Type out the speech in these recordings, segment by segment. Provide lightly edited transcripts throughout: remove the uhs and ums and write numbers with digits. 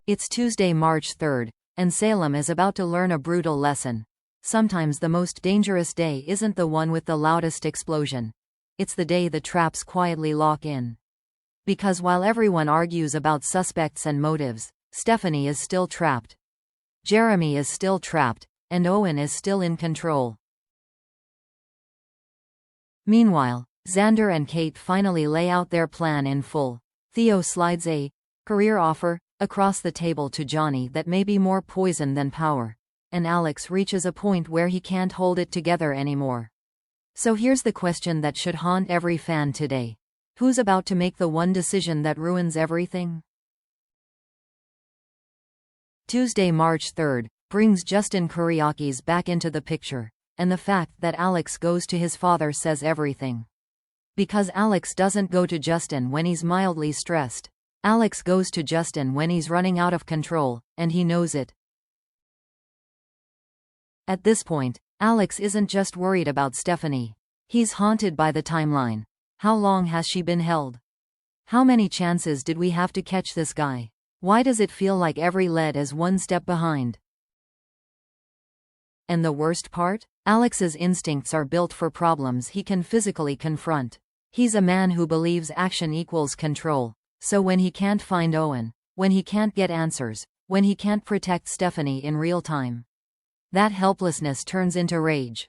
It's Tuesday, March 3rd, and Salem is about to learn a brutal lesson. Sometimes the most dangerous day isn't the one with the loudest explosion. It's the day the traps quietly lock in. Because while everyone argues about suspects and motives, Stephanie is still trapped. Jeremy is still trapped, and Owen is still in control. Meanwhile, Xander and Kate finally lay out their plan in full. Theo slides a career offer across the table to Johnny that may be more poison than power, and Alex reaches a point where he can't hold it together anymore. So here's the question that should haunt every fan today. Who's about to make the one decision that ruins everything? Tuesday, March 3rd, brings Justin Kuriakis back into the picture, and the fact that Alex goes to his father says everything. Because Alex doesn't go to Justin when he's mildly stressed. Alex goes to Justin when he's running out of control, and he knows it. At this point, Alex isn't just worried about Stephanie. He's haunted by the timeline. How long has she been held? How many chances did we have to catch this guy? Why does it feel like every lead is one step behind? And the worst part? Alex's instincts are built for problems he can physically confront. He's a man who believes action equals control. So when he can't find Owen, when he can't get answers, when he can't protect Stephanie in real time, that helplessness turns into rage.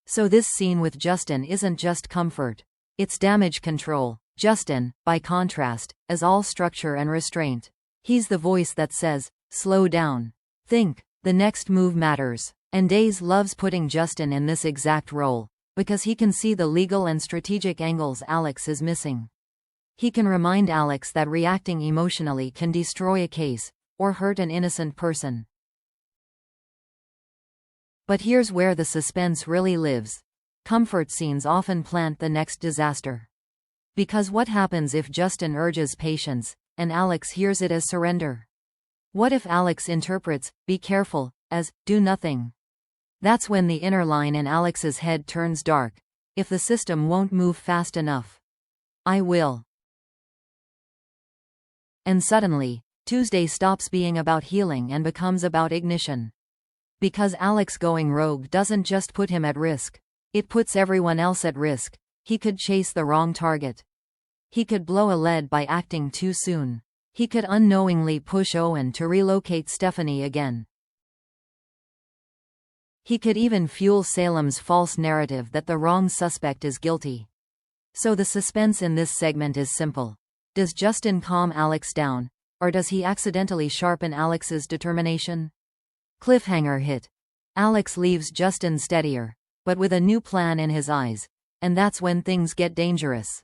So this scene with Justin isn't just comfort. It's damage control. Justin, by contrast, is all structure and restraint. He's the voice that says, slow down. Think. The next move matters. And Days loves putting Justin in this exact role, because he can see the legal and strategic angles Alex is missing. He can remind Alex that reacting emotionally can destroy a case, or hurt an innocent person. But here's where the suspense really lives. Comfort scenes often plant the next disaster. Because what happens if Justin urges patience, and Alex hears it as surrender? What if Alex interprets, be careful, as, do nothing? That's when the inner line in Alex's head turns dark. If the system won't move fast enough, I will. And suddenly, Tuesday stops being about healing and becomes about ignition. Because Alex going rogue doesn't just put him at risk, it puts everyone else at risk. He could chase the wrong target. He could blow a lead by acting too soon. He could unknowingly push Owen to relocate Stephanie again. He could even fuel Salem's false narrative that the wrong suspect is guilty. So the suspense in this segment is simple. Does Justin calm Alex down, or does he accidentally sharpen Alex's determination? Cliffhanger hit. Alex leaves Justin steadier, but with a new plan in his eyes, and that's when things get dangerous.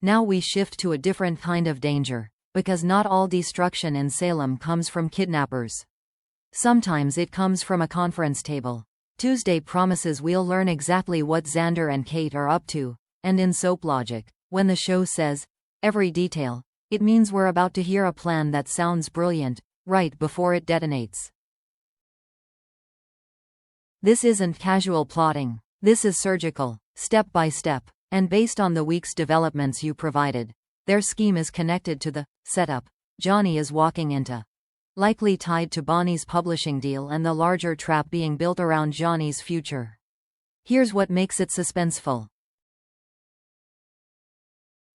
Now we shift to a different kind of danger, because not all destruction in Salem comes from kidnappers. Sometimes it comes from a conference table. Tuesday promises we'll learn exactly what Xander and Kate are up to, and in soap logic, when the show says, every detail, it means we're about to hear a plan that sounds brilliant, right before it detonates. This isn't casual plotting. This is surgical, step by step, and based on the week's developments you provided. Their scheme is connected to the setup Johnny is walking into. Likely tied to Bonnie's publishing deal and the larger trap being built around Johnny's future. Here's what makes it suspenseful.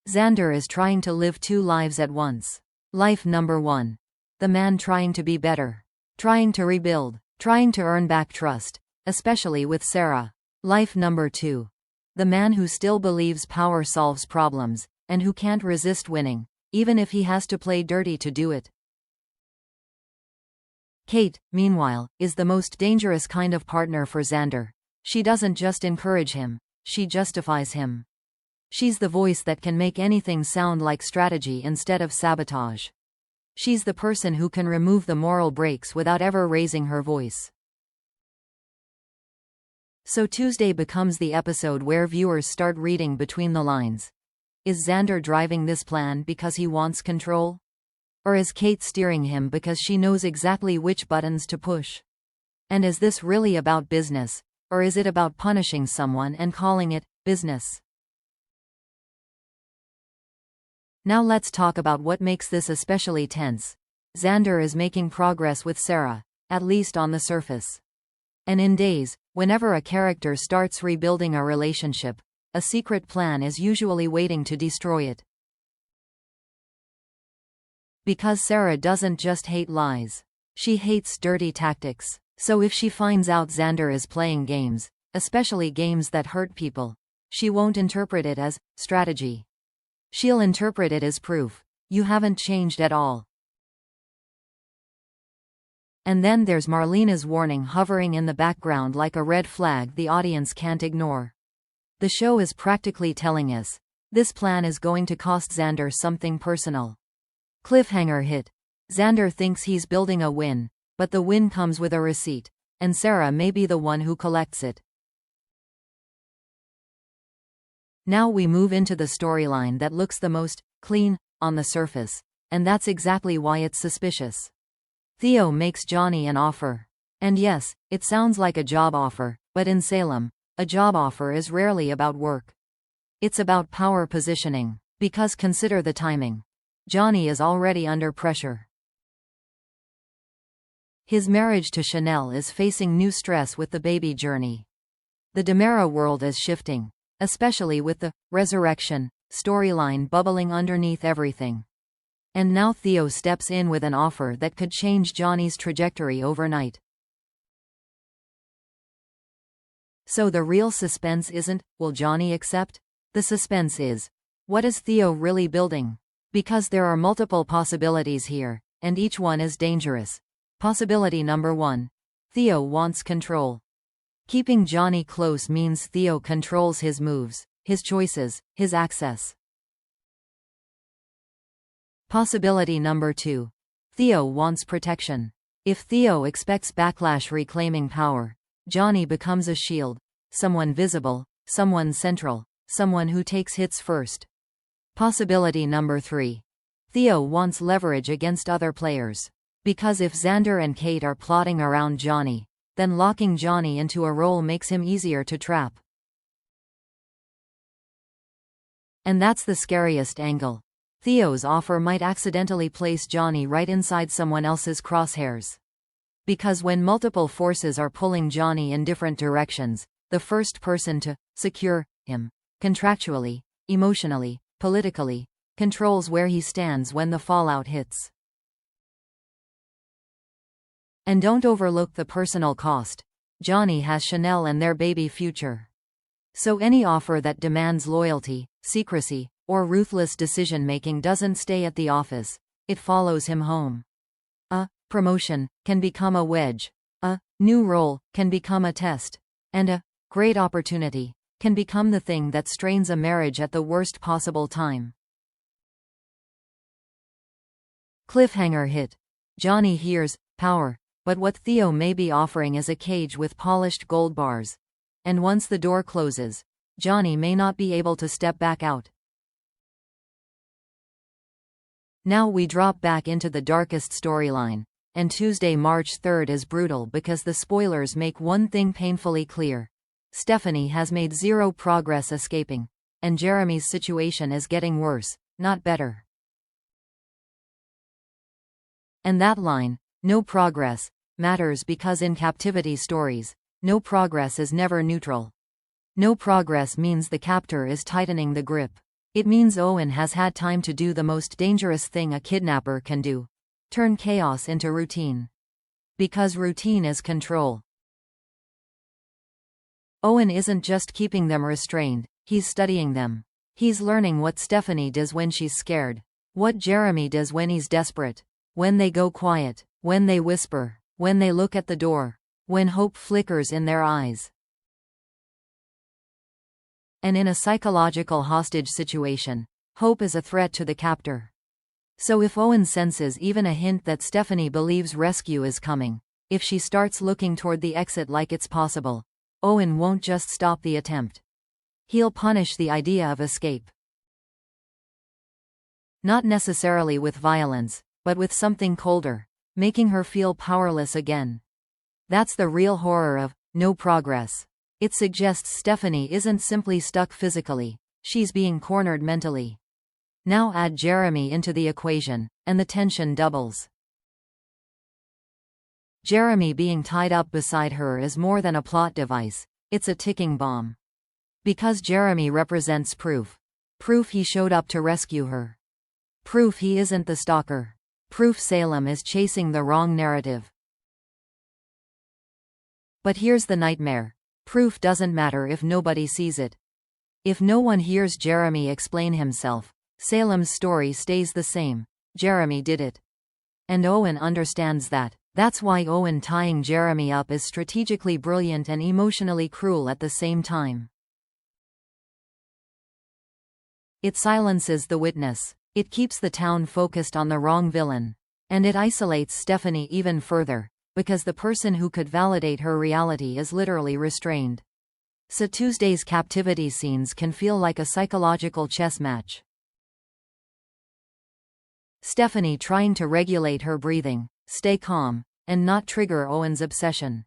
Xander is trying to live two lives at once. Life number one. The man trying to be better. Trying to rebuild. Trying to earn back trust, especially with Sarah. Life number two. The man who still believes power solves problems, and who can't resist winning, even if he has to play dirty to do it. Kate, meanwhile, is the most dangerous kind of partner for Xander. She doesn't just encourage him, she justifies him. She's the voice that can make anything sound like strategy instead of sabotage. She's the person who can remove the moral brakes without ever raising her voice. So Tuesday becomes the episode where viewers start reading between the lines. Is Xander driving this plan because he wants control? Or is Kate steering him because she knows exactly which buttons to push? And is this really about business, Or is it about punishing someone and calling it business? Now let's talk about what makes this especially tense. Xander is making progress with Sarah, at least on the surface. And in days, whenever a character starts rebuilding a relationship, a secret plan is usually waiting to destroy it. Because Sarah doesn't just hate lies. She hates dirty tactics. So if she finds out Xander is playing games, especially games that hurt people, she won't interpret it as strategy. She'll interpret it as proof. You haven't changed at all. And then there's Marlena's warning hovering in the background like a red flag the audience can't ignore. The show is practically telling us, this plan is going to cost Xander something personal. Cliffhanger hit. Xander thinks he's building a win, but the win comes with a receipt, and Sarah may be the one who collects it. Now we move into the storyline that looks the most clean on the surface, and that's exactly why it's suspicious. Theo makes Johnny an offer. And yes, it sounds like a job offer, but in Salem, a job offer is rarely about work. It's about power positioning, because consider the timing. Johnny is already under pressure. His marriage to Chanel is facing new stress with the baby journey. The DiMera world is shifting, especially with the resurrection storyline bubbling underneath everything. And now Theo steps in with an offer that could change Johnny's trajectory overnight. So the real suspense isn't, will Johnny accept? The suspense is, what is Theo really building? Because there are multiple possibilities here, and each one is dangerous. Possibility number 1. Theo wants control. Keeping Johnny close means Theo controls his moves, his choices, his access. Possibility number 2. Theo wants protection. If Theo expects backlash reclaiming power, Johnny becomes a shield, someone visible, someone central, someone who takes hits first. Possibility number 3. Theo wants leverage against other players. Because if Xander and Kate are plotting around Johnny, then locking Johnny into a role makes him easier to trap. And that's the scariest angle. Theo's offer might accidentally place Johnny right inside someone else's crosshairs. Because when multiple forces are pulling Johnny in different directions, the first person to secure him, contractually, emotionally, politically, controls where he stands when the fallout hits. And don't overlook the personal cost. Johnny has Chanel and their baby future. So any offer that demands loyalty, secrecy, or ruthless decision-making doesn't stay at the office, it follows him home. A promotion can become a wedge. A new role can become a test. And a great opportunity can become the thing that strains a marriage at the worst possible time. Cliffhanger hit. Johnny hears power. But what Theo may be offering is a cage with polished gold bars. And once the door closes, Johnny may not be able to step back out. Now we drop back into the darkest storyline, and Tuesday, March 3rd is brutal because the spoilers make one thing painfully clear. Stephanie has made zero progress escaping, and Jeremy's situation is getting worse, not better. And that line, no progress, matters because in Captivity stories, no progress is never neutral. No progress means the captor is tightening the grip. It means Owen has had time to do the most dangerous thing a kidnapper can do: turn chaos into routine. Because routine is control. Owen isn't just keeping them restrained, he's studying them. He's learning what Stephanie does when she's scared, what Jeremy does when he's desperate, when they go quiet, when they whisper, when they look at the door, when hope flickers in their eyes. And in a psychological hostage situation, hope is a threat to the captor. So if Owen senses even a hint that Stephanie believes rescue is coming, if she starts looking toward the exit like it's possible, Owen won't just stop the attempt. He'll punish the idea of escape. Not necessarily with violence, but with something colder, making her feel powerless again. That's the real horror of no progress. It suggests Stephanie isn't simply stuck physically, she's being cornered mentally. Now add Jeremy into the equation, and the tension doubles. Jeremy being tied up beside her is more than a plot device, it's a ticking bomb. Because Jeremy represents proof. Proof he showed up to rescue her. Proof he isn't the stalker. Proof Salem is chasing the wrong narrative. But here's the nightmare. Proof doesn't matter if nobody sees it. If no one hears Jeremy explain himself, Salem's story stays the same. Jeremy did it. And Owen understands that. That's why Owen tying Jeremy up is strategically brilliant and emotionally cruel at the same time. It silences the witness. It keeps the town focused on the wrong villain. And it isolates Stephanie even further, because the person who could validate her reality is literally restrained. So Tuesday's captivity scenes can feel like a psychological chess match. Stephanie trying to regulate her breathing, stay calm, and not trigger Owen's obsession.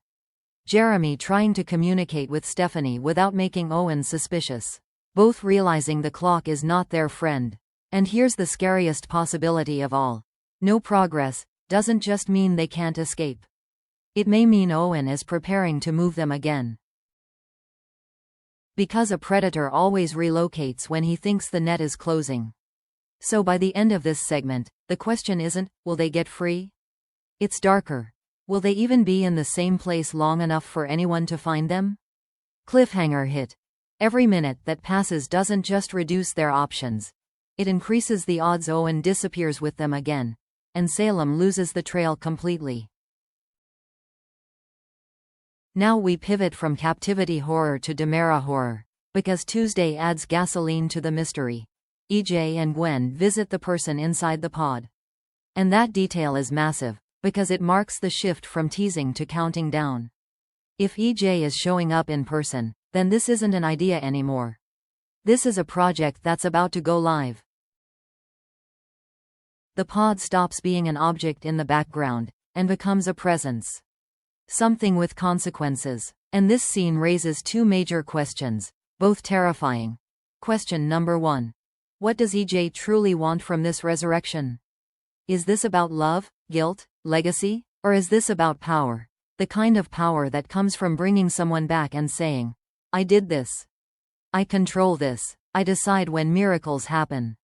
Jeremy trying to communicate with Stephanie without making Owen suspicious. Both realizing the clock is not their friend. And here's the scariest possibility of all. No progress doesn't just mean they can't escape. It may mean Owen is preparing to move them again. Because a predator always relocates when he thinks the net is closing. So by the end of this segment, the question isn't, will they get free? It's darker. Will they even be in the same place long enough for anyone to find them? Cliffhanger hit. Every minute that passes doesn't just reduce their options. It increases the odds Owen disappears with them again. And Salem loses the trail completely. Now we pivot from captivity horror to DiMera horror. Because Tuesday adds gasoline to the mystery. EJ and Gwen visit the person inside the pod. And that detail is massive, because it marks the shift from teasing to counting down. If EJ is showing up in person, then this isn't an idea anymore. This is a project that's about to go live. The pod stops being an object in the background, and becomes a presence. Something with consequences. And this scene raises two major questions, both terrifying. Question number 1. What does EJ truly want from this resurrection? Is this about love, guilt, legacy? Or is this about power? The kind of power that comes from bringing someone back and saying, I did this. I control this. I decide when miracles happen.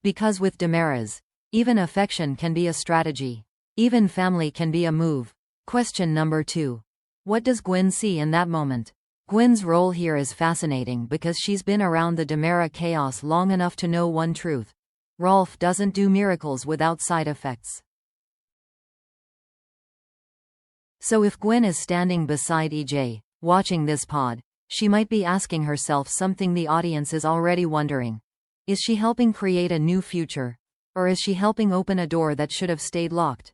Because with DiMera's, even affection can be a strategy. Even family can be a move. Question number 2. What does Gwen see in that moment? Gwen's role here is fascinating because she's been around the DiMera chaos long enough to know one truth. Rolf doesn't do miracles without side effects. So if Gwen is standing beside EJ, watching this pod, she might be asking herself something the audience is already wondering. Is she helping create a new future? Or is she helping open a door that should have stayed locked?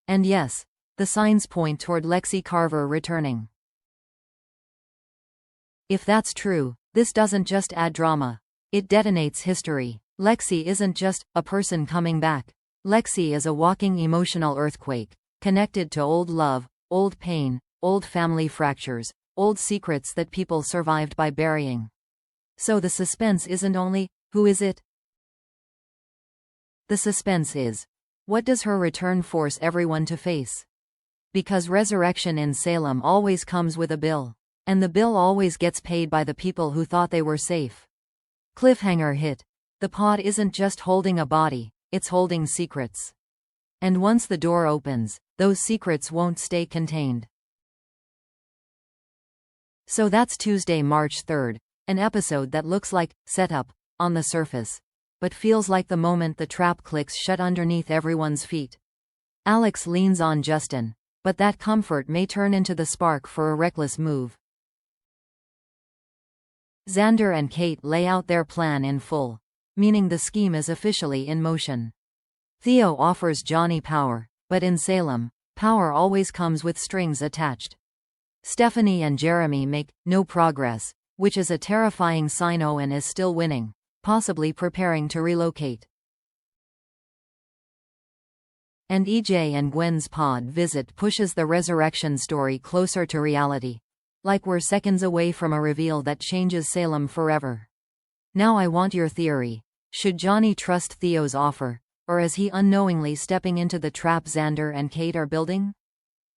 And yes, the signs point toward Lexi Carver returning. If that's true, this doesn't just add drama. It detonates history. Lexi isn't just a person coming back. Lexi is a walking emotional earthquake, connected to old love, old pain, old family fractures, old secrets that people survived by burying. So the suspense isn't only, who is it? The suspense is, what does her return force everyone to face? Because resurrection in Salem always comes with a bill. And the bill always gets paid by the people who thought they were safe. Cliffhanger hit. The pod isn't just holding a body, it's holding secrets. And once the door opens, those secrets won't stay contained. So that's Tuesday, March 3rd, an episode that looks like setup on the surface, but feels like the moment the trap clicks shut underneath everyone's feet. Alex leans on Justin, but that comfort may turn into the spark for a reckless move. Xander and Kate lay out their plan in full, meaning the scheme is officially in motion. Theo offers Johnny power, but in Salem, power always comes with strings attached. Stephanie and Jeremy make no progress, which is a terrifying sign Owen is still winning, possibly preparing to relocate. And EJ and Gwen's pod visit pushes the resurrection story closer to reality. Like we're seconds away from a reveal that changes Salem forever. Now I want your theory. Should Johnny trust Theo's offer? Or is he unknowingly stepping into the trap Xander and Kate are building?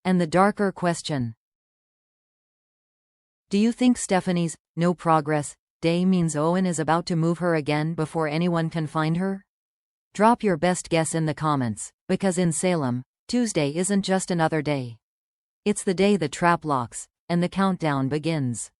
And the darker question. Do you think Stephanie's no progress day means Owen is about to move her again before anyone can find her? Drop your best guess in the comments, because in Salem, Tuesday isn't just another day. It's the day the trap locks, and the countdown begins.